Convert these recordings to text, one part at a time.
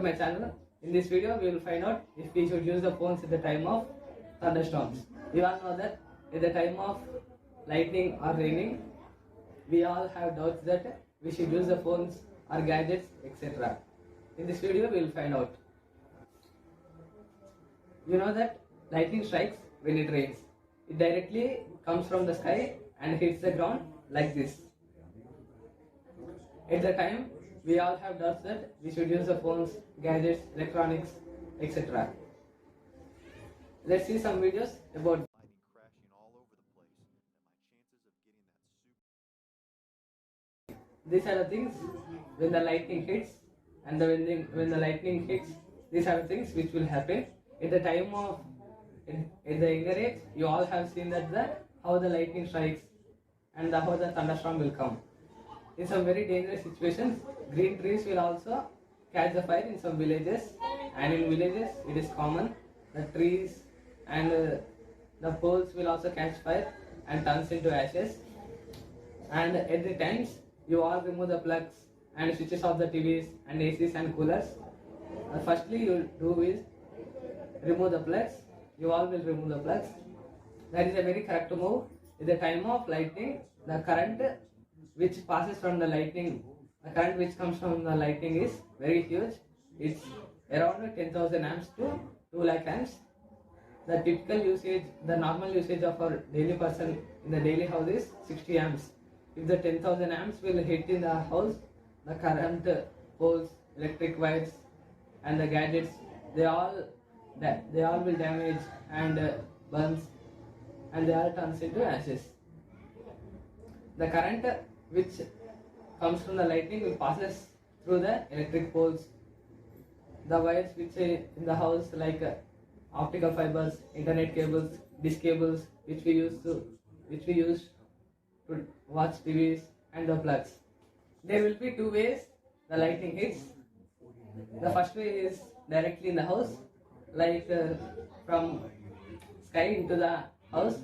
to my channel. In this video, we will find out if we should use the phones at the time of thunderstorms. We all know that at the time of lightning or raining, we all have doubts that we should use the phones or gadgets, etc. In this video, we will find out. You know that lightning strikes when it rains. It directly comes from the sky and hits the ground like this. At the time, we all have doubts that we should use the phones, gadgets, electronics, etc. Let's see some videos about Crashing all over the place, and my chances of getting that super. these are the things when the lightning hits, and when the lightning hits, these are the things which will happen at the time of at the younger age. You all have seen that how the lightning strikes and how the thunderstorm will come. In some very dangerous situations, green trees will also catch the fire in some villages, and in villages it is common the trees and the poles will also catch fire and turns into ashes. And at the times, you all remove the plugs and switches off the TVs and ACs and coolers. Firstly, you do is remove the plugs. You all will remove the plugs. That is a very correct move. At the time of lightning, the current which passes from the lightning, the current which comes from the lightning is very huge. It's around 10,000 amps to 2 lakh amps. The typical usage, the normal usage of a daily person in the daily house is 60 amps. If the 10,000 amps will hit in the house, the current poles, electric wires, and the gadgets, they all will damage and burns, and they all turns into ashes. The current which comes from the lightning will passes through the electric poles, the wires which in the house like optical fibers, internet cables, dish cables which we use to watch TVs, and the plugs. There will be two ways the lightning hits. The first way is directly in the house, like from sky into the house.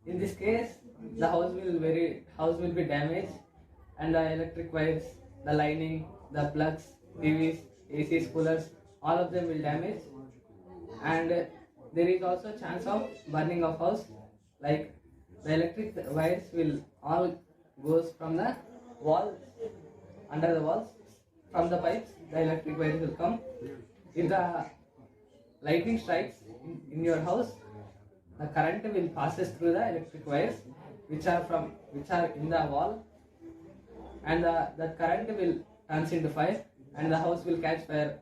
In this case, the house will be damaged, and the electric wires, the lining, the plugs, TVs, ACs, coolers, all of them will damage. And there is also chance of burning of house, like the electric wires will all goes from the walls, under the walls, from the pipes the electric wires will come. If the lightning strikes in your house, the current will passes through the electric wires which are in the wall, and that current will turns into fire and the house will catch fire.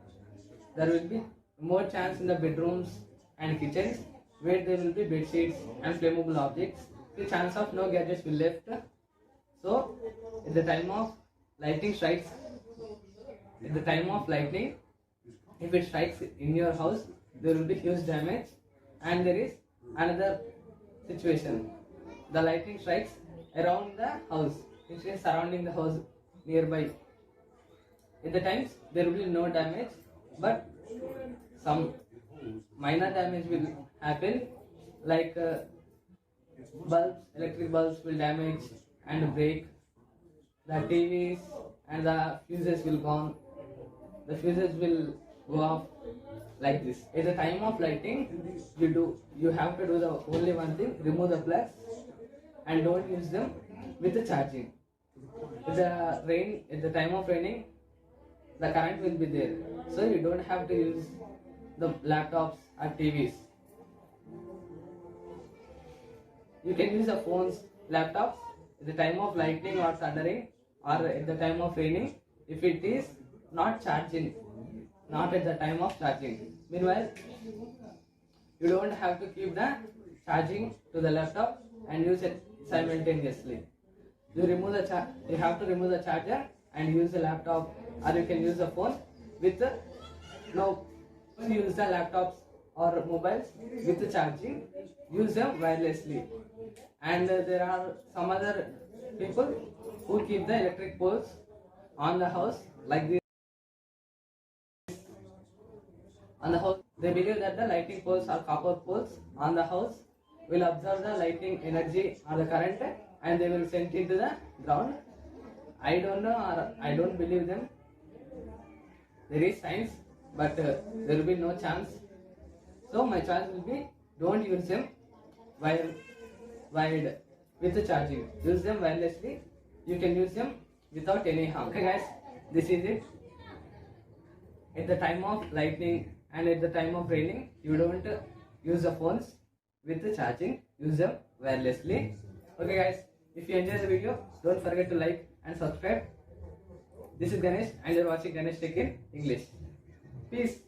There will be more chance in the bedrooms and kitchens where there will be bed sheets and flammable objects. The chance of no gadgets will left. So at the time of lightning strikes, if it strikes in your house, there will be huge damage. And there is another situation. The lightning strikes around the house, which is surrounding the house nearby. At the times, there will be no damage, but some minor damage will happen, like bulbs, electric bulbs will damage and break. The TVs and the fuses will gone. The fuses will go off like this. At the time of lighting, you have to do the only one thing: remove the plugs and don't use them with the charging. At the time of raining, the current will be there, so you don't have to use the laptops or TVs. You can use the phones, laptops at the time of lightning or thundering, or at the time of raining if it is not charging, not at the time of charging. Meanwhile, you don't have to keep the charging to the laptop and use it simultaneously. You have to remove the charger and use the laptop, or you can use the phone with use the laptops or mobiles with the charging. Use them wirelessly. And there are some other people who keep the electric poles on the house like this. On the house, they believe that the lighting poles or copper poles on the house will absorb the lighting energy or the current, and they will send it to the ground. I don't know, or I don't believe them. There is science but there will be no chance. So my choice will be don't use them while with the charging. Use them wirelessly. You can use them without any harm. Okay guys, this is it. At the time of lightning and at the time of raining, you don't use the phones with the charging. Use them wirelessly. Okay guys, if you enjoy the video, don't forget to like and subscribe. This is Ganesh and you're watching Ganesh Tech in English. Peace.